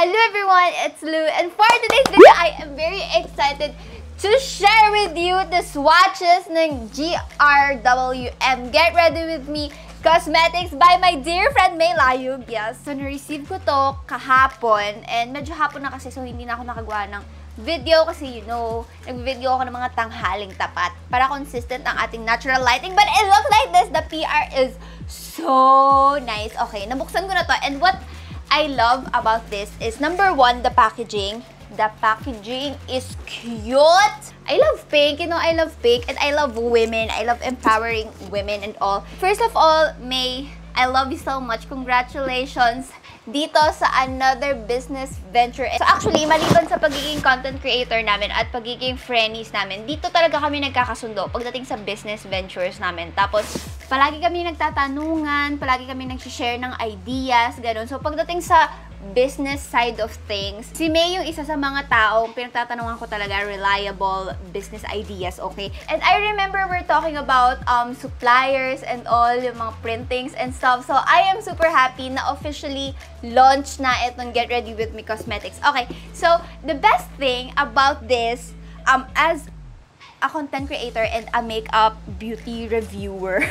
Hello everyone, it's Lou, and for today's video, I am very excited to share with you the swatches ng Grwm Get Ready With Me Cosmetics by my dear friend Melon. Yes, so na-receive ko to kahapon, and medyo hapon na kasi, so hindi na ako nakagawa ng video kasi nag-video ako ng mga tanghaling tapat para consistent ang ating natural lighting. But it looks like this. The PR is so nice. Okay, nabuksan ko na to, and what I love about this is, number one, the packaging. The packaging is cute. I love pink. I love pink, and I love women. I love empowering women and all. First of all, May, I love you so much. Congratulations dito sa another business venture. So actually, maliban sa pagiging content creator namin at pagiging friendies namin, dito talaga kami nagkakasundo pagdating sa business ventures namin. Tapos, palagi kami nagtatanungan, palagi kami nag-share ng ideas, ganun. So pagdating sa business side of things, si May yung isa sa mga taong pinagtatanungan ko talaga reliable business ideas, okay? And I remember we're talking about suppliers and all, yung mga printings and stuff. So I am super happy na officially launch na itong Get Ready With Me Cosmetics. Okay, so the best thing about this, as a content creator and a makeup beauty reviewer,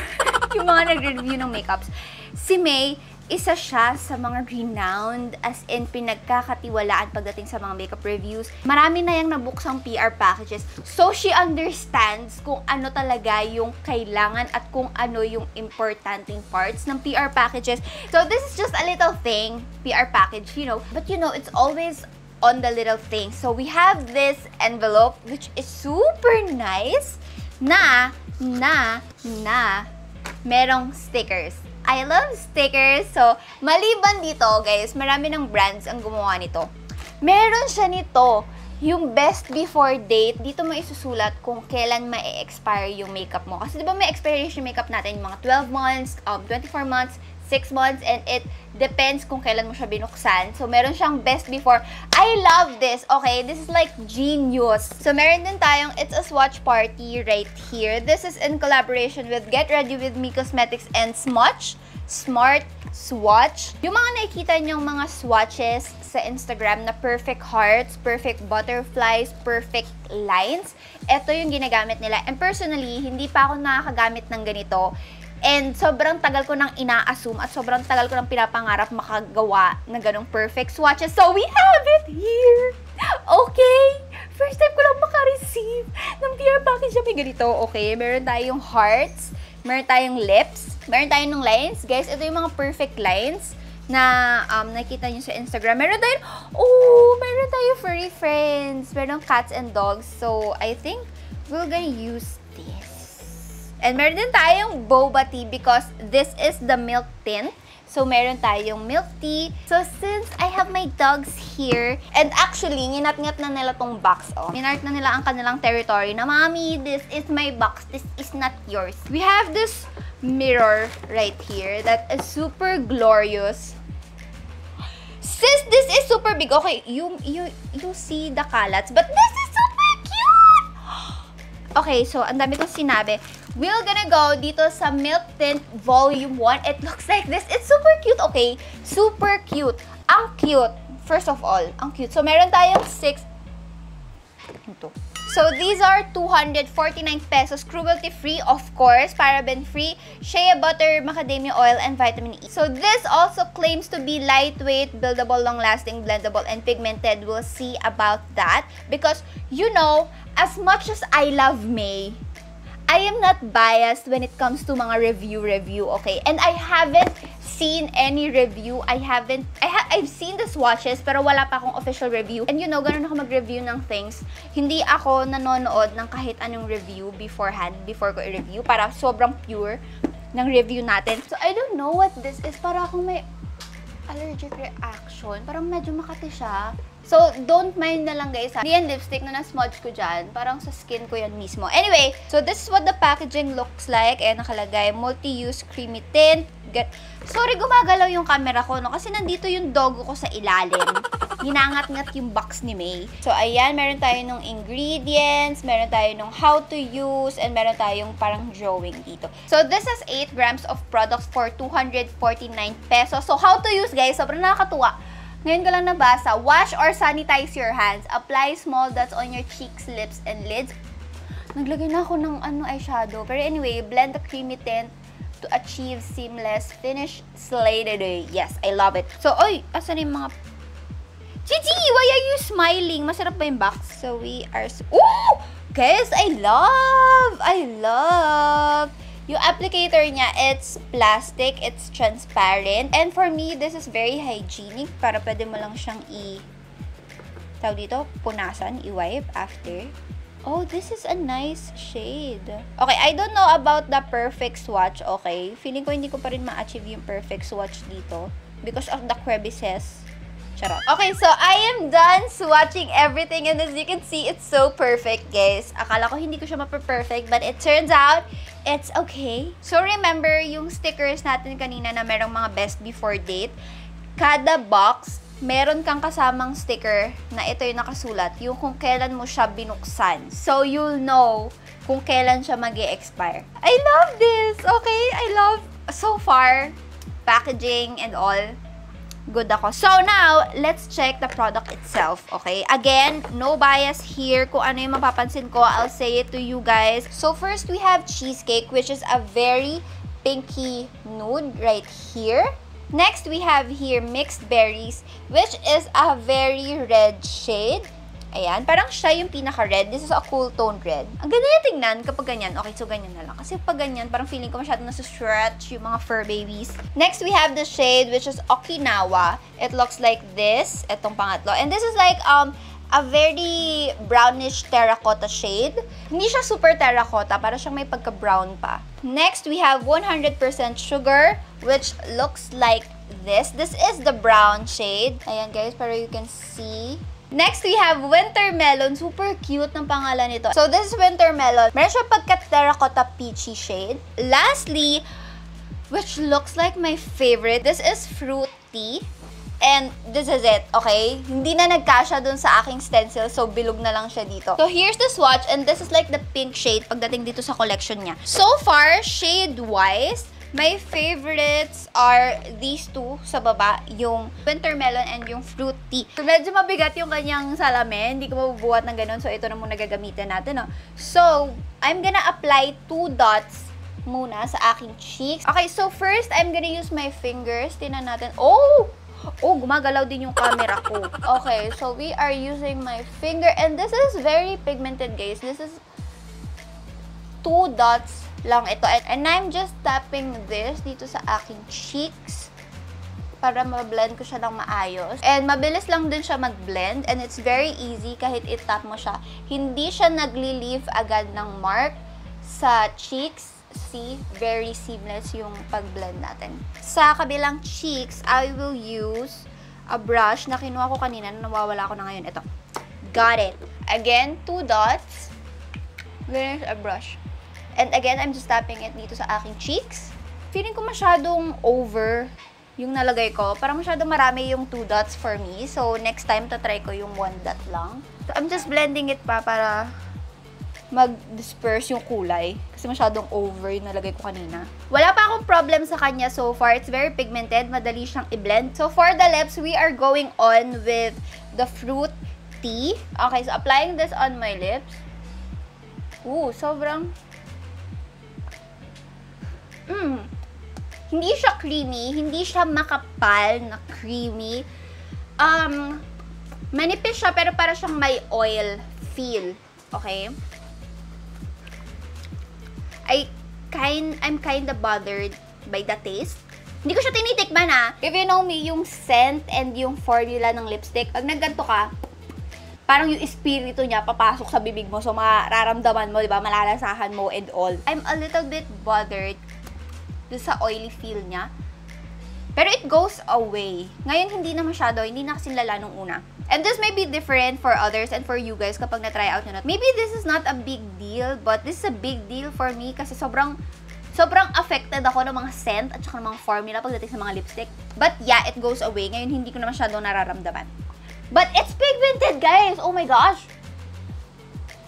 yung mga nagre-review ng makeups, si May, isa siya sa mga renowned, as in pinagkakatiwalaan pagdating sa mga makeup reviews. Marami na yung nabuksang PR packages. So, she understands kung ano talaga yung kailangan at kung ano yung importanteng parts ng PR packages. So, this is just a little thing, PR package, But it's always on the little things. So, we have this envelope, which is super nice, na merong stickers. I love stickers. So, maliban dito, guys, marami ng brands ang gumawa nito. Meron siya nito, yung best before date. Dito mo isusulat kung kailan ma-expire yung makeup mo. Kasi diba may expiration makeup natin, yung mga 12 months, 24 months, 6 months, and it depends kung kailan mo siya binuksan. So, meron siyang best before. I love this, okay? This is like genius. So, meron din tayong It's a Swatch Party right here. This is in collaboration with Get Ready With Me Cosmetics and Smart Swatch. Yung mga nakikita niyong mga swatches sa Instagram na perfect hearts, perfect butterflies, perfect lines, ito yung ginagamit nila. And personally, hindi pa ako nakakagamit ng ganito. And sobrang tagal ko nang ina-assume at sobrang tagal ko nang pinapangarap makagawa ng ganong perfect swatches. So, we have it here! Okay! First time ko lang maka-receive ng PR package na may ganito. Okay, meron tayong hearts, meron tayong lips, meron tayong ng lines. Guys, ito yung mga perfect lines na nakita nyo sa Instagram. Meron tayong furry friends. Meron cats and dogs. So, I think we're gonna use this. And meron din tayong boba tea because this is the milk tint. So, meron tayong milk tea. So, since I have my dogs here, and actually, nginat-ngat na nila tong box, Minart na nila ang kanilang territory na, Mommy, this is my box. This is not yours. We have this mirror right here that is super glorious. Since this is super big, okay, you see the kalats, but this is super cute! Okay, so, ang dami kong sinabi. We're gonna go dito sa Milk Tint VOL.1. It looks like this. It's super cute, okay? Super cute. Ang cute. First of all, ang cute. So, meron tayong 6. Ito. So, these are 249 pesos. Cruelty-free, of course. Paraben-free. Shea butter, macadamia oil, and vitamin E. So, this also claims to be lightweight, buildable, long-lasting, blendable, and pigmented. We'll see about that. Because, as much as I love May, I am not biased when it comes to mga review, okay? And I haven't seen any review. I've seen the swatches, pero wala pa akong official review. And ganun ako mag-review ng things. Hindi ako nanonood ng kahit anong review beforehand, before ko i-review, para sobrang pure ng review natin. So, I don't know what this is. Para akong may allergic reaction. Parang medyo makati siya. So, don't mind na lang, guys. Yan lipstick na na-smudge ko dyan. Parang sa skin ko yan mismo. Anyway, so this is what the packaging looks like. Ayan, nakalagay, multi-use creamy tint. Sorry, gumagalaw yung camera ko, Kasi nandito yung doggo ko sa ilalim. Hinangat-ngat yung box ni May. So, ayan, meron tayo ng ingredients, meron tayo ng how to use, and meron tayong parang drawing dito. So, this is 8 grams of products for 249 pesos. So, how to use, guys, sobrang nakakatuwa. Ngayon ko lang nabasa. Wash or sanitize your hands. Apply small dots on your cheeks, lips, and lids. Naglagay na ako ng eyeshadow. Pero anyway, blend the creamy tint to achieve seamless finish slated. Yes, I love it. So, oy, asan yung mga... Gigi, why are you smiling? Masarap ba yung box? So, we are... Ooh! Guys, I love... Yung applicator niya, it's plastic, it's transparent. And for me, this is very hygienic para pwede mo lang siyang tawag dito, punasan, i-wipe after. Oh, this is a nice shade. Okay, I don't know about the perfect swatch, okay? Feeling ko hindi ko pa rin ma-achieve yung perfect swatch dito because of the crevices. Charot. Okay, so I am done swatching everything and as you can see, it's so perfect, guys. Akala ko hindi ko siya ma-perfect, but it turns out, it's okay. So remember, yung stickers natin kanina na merong mga best before date, kada box, meron kang kasamang sticker na ito yung nakasulat, yung kung kailan mo siya binuksan. So, you'll know kung kailan siya mag-e-expire. I love this! Okay? I love, so far, packaging and all. Good ako. So, now, let's check the product itself. Okay? Again, no bias here. Kung ano yung mapapansin ko, I'll say it to you guys. So, first, we have cheesecake, which is a very pinky nude right here. Next, we have here mixed berries, which is a very red shade. Ayan, parang siya yung pinaka-red. This is a cool toned red. Ang ganda yung tingnan kapag ganyan. Okay, so ganyan na lang. Kasi pag ganyan, parang feeling ko masyado nasa-stretch yung mga fur babies. Next, we have the shade, which is Okinawa. It looks like this. Itong pangatlo. And this is like, a very brownish terracotta shade. Hindi siya super terracotta, para siyang may pagka-brown pa. Next, we have 100% sugar, which looks like this. This is the brown shade. Ayan guys, para you can see. Next, we have Winter Melon. Super cute ng pangalan nito. So, this is Winter Melon. Meron siya pagka-terracotta peachy shade. Lastly, which looks like my favorite, this is Fruit Tea. And this is it, okay? Hindi na nagkasya dun sa aking stencil, so bilog na lang siya dito. So here's the swatch, and this is like the pink shade pagdating dito sa collection niya. So far, shade-wise, my favorites are these two sa baba, yung Winter Melon and yung Fruit Tea. So medyo mabigat yung kanyang salamin, hindi ko mabubuhat ng ganun, so ito na muna gagamitin natin, no? So, I'm gonna apply 2 dots muna sa aking cheeks. Okay, so first, I'm gonna use my fingers. Tingnan natin. Oh, gumagalaw din yung camera ko. Okay, so we are using my finger. And this is very pigmented, guys. This is 2 dots lang ito. And I'm just tapping this dito sa aking cheeks para ma-blend ko siya ng maayos. And mabilis lang din siya mag-blend. And it's very easy kahit i-tap mo siya. Hindi siya nagli-leave agad ng mark sa cheeks. See, very seamless yung pag-blend natin. Sa kabilang cheeks, I will use a brush na kinuha ko kanina na nawawala ko na ngayon. Ito. Got it. Again, 2 dots. There's a brush. And again, I'm just tapping it dito sa aking cheeks. Feeling ko masyadong over yung nalagay ko. Parang masyadong marami yung 2 dots for me. So, next time, tatry ko yung 1 dot lang. So, I'm just blending it pa para mag-disperse yung kulay. Kasi masyadong over yung nalagay ko kanina. Wala pa akong problem sa kanya so far. It's very pigmented. Madali siyang i-blend. So, for the lips, we are going on with the Fruit Tea. Okay, so applying this on my lips. Ooh, sobrang... Hindi siya creamy. Hindi siya makapal na creamy. Manipis siya, pero para siyang may oil feel. Okay? I'm kinda bothered by the taste. Hindi ko siya tinitikman, ha. If you know me, yung scent and yung formula ng lipstick, pag nagganto ka, parang yung espiritu niya papasok sa bibig mo. So, mararamdaman mo, di ba? Malalasahan mo and all. I'm a little bit bothered sa oily feel niya. Pero it goes away. Ngayon, hindi na masyado. Hindi na kasing lala nung una. And this may be different for others and for you guys kapag na-try out nyo na. Maybe this is not a big deal, but this is a big deal for me kasi sobrang affected ako ng mga scent at saka ng mga formula pagdating sa mga lipstick. But yeah, it goes away. Ngayon, hindi ko na masyadong nararamdaman. But it's pigmented, guys! Oh my gosh!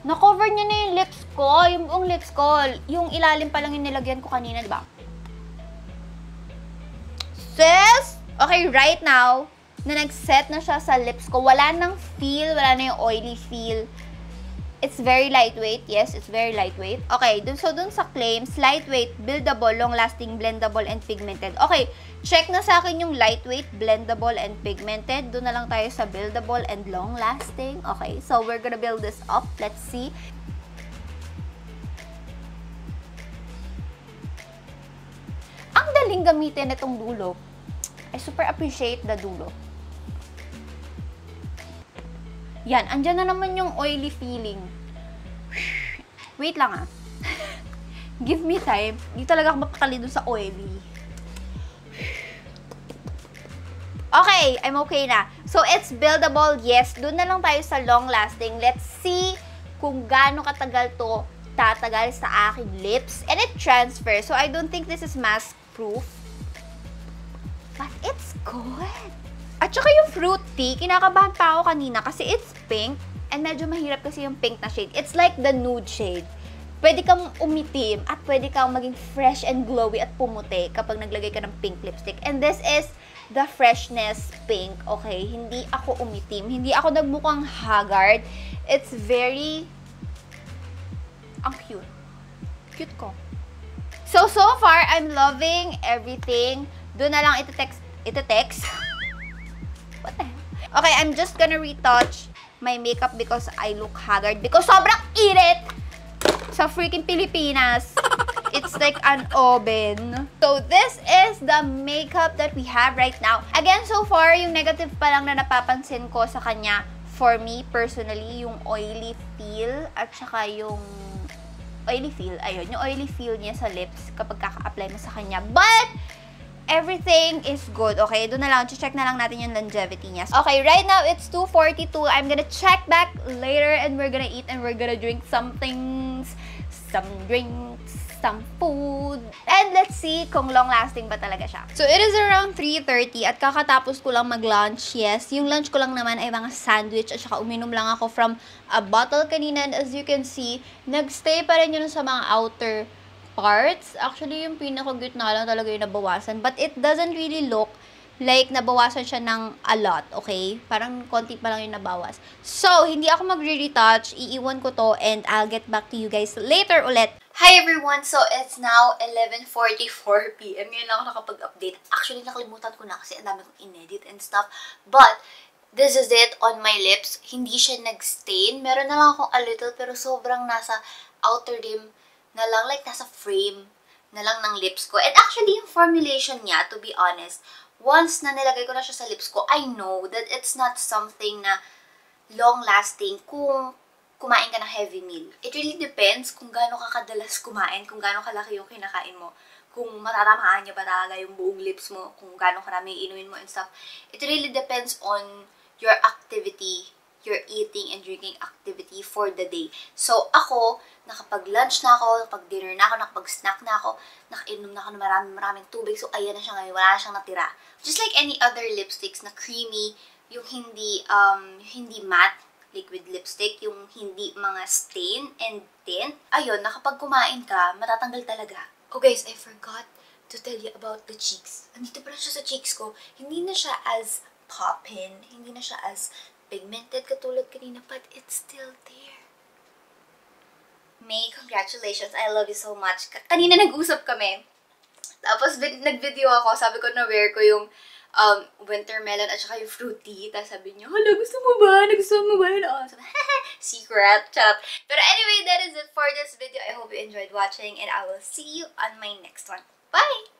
Na-cover niya na yung lips ko. Yung buong lips ko. Yung ilalim pa lang yung nilagyan ko kanina, di ba? Sis! Okay, right now, na nag-set na siya sa lips ko. Wala nang feel, wala na yung oily feel. It's very lightweight. Yes, it's very lightweight. Okay, so dun sa claims, lightweight, buildable, long-lasting, blendable, and pigmented. Okay, check na sa akin yung lightweight, blendable, and pigmented. Doon na lang tayo sa buildable and long-lasting. Okay, so we're gonna build this up. Let's see. Ang daling gamitin itong dulo. I super appreciate the dulo. Yan, andyan na naman yung oily feeling. Wait lang ah. Give me time. Hindi talaga ako mapakali dun sa oily. Okay, I'm okay na. So, it's buildable. Yes, dun na lang tayo sa long-lasting. Let's see kung gaano katagal to tatagal sa aking lips. And it transfers. So, I don't think this is mask-proof. But it's good. At saka yung fruity, kinakabahan pa ako kanina kasi it's pink. And medyo mahirap kasi yung pink na shade. It's like the nude shade. Pwede kang umitim at pwede kang maging fresh and glowy at pumuti kapag naglagay ka ng pink lipstick. And this is the freshness pink, okay? Hindi ako umitim. Hindi ako nagmukhang haggard. It's very... ang cute. Cute ko. So far, I'm loving everything. Doon na lang iti-text. What the hell? Okay, I'm just gonna retouch my makeup because I look haggard. Because sobrang init sa freaking Pilipinas. It's like an oven. So, this is the makeup that we have right now. Again, so far, yung negative pa lang na napapansin ko sa kanya, for me, personally, yung oily feel at saka yung oily feel. Ayun, yung oily feel niya sa lips kapag kaka-apply mo sa kanya. But, everything is good, okay? Doon na lang, check na lang natin yung longevity niya. Okay, right now, it's 2:42. I'm gonna check back later and we're gonna eat and we're gonna drink some things, some drinks, some food. And let's see kung long-lasting ba talaga siya. So, it is around 3:30 at kakatapos ko lang mag-lunch. Yes, yung lunch ko lang naman ay mga sandwich at saka uminom lang ako from a bottle kanina. And as you can see, nagstay pa rin yun sa mga outer parts. Actually, yung pinaka-gitna lang talaga yung nabawasan. But it doesn't really look like nabawasan siya ng a lot, okay? Parang konti pa lang yung nabawas. So, hindi ako magre-retouch. Iiwan ko to and I'll get back to you guys later ulit. Hi everyone! So, it's now 11:44 PM. Ngayon lang ako nakapag-update. Actually, nakalimutan ko na kasi ang dami kong in-edit and stuff. But, this is it on my lips. Hindi siya nag-stain. Meron na lang akong a little pero sobrang nasa outer rim na lang, like nasa frame na lang ng lips ko. And actually, yung formulation niya, to be honest, once na nilagay ko na siya sa lips ko, I know that it's not something na long-lasting kung kumain ka ng heavy meal. It really depends kung gaano ka kadalas kumain, kung gaano kalaki yung kinakain mo, kung matatamaan niya ba talaga yung buong lips mo, kung gaano karami inumin mo and stuff. It really depends on your activity, your eating and drinking activity for the day. So, ako, nakapag-lunch na ako, nakapag-dinner na ako, nakapag-snack na ako, nakainom na ako ng maraming tubig. So, ayan na siya ngayon. Wala na siyang natira. Just like any other lipsticks na creamy, yung hindi matte liquid lipstick, yung hindi mga stain and tint. Ayun, nakapag kumain ka, matatanggal talaga. Oh guys, I forgot to tell you about the cheeks. Andito pala siya sa cheeks ko. Hindi na siya as poppin', hindi na siya as pigmented katulad kanina, but it's still there. May, congratulations. I love you so much. Kanina nag-usap kami. Tapos nag-video ako. Sabi ko na-wear ko yung winter melon at saka yung fruity. Tapos sabi niya, hala, gusto mo ba? Nagustuhan mo ba yun? Oh, sabi, secret. Chat. Pero anyway, that is it for this video. I hope you enjoyed watching and I will see you on my next one. Bye!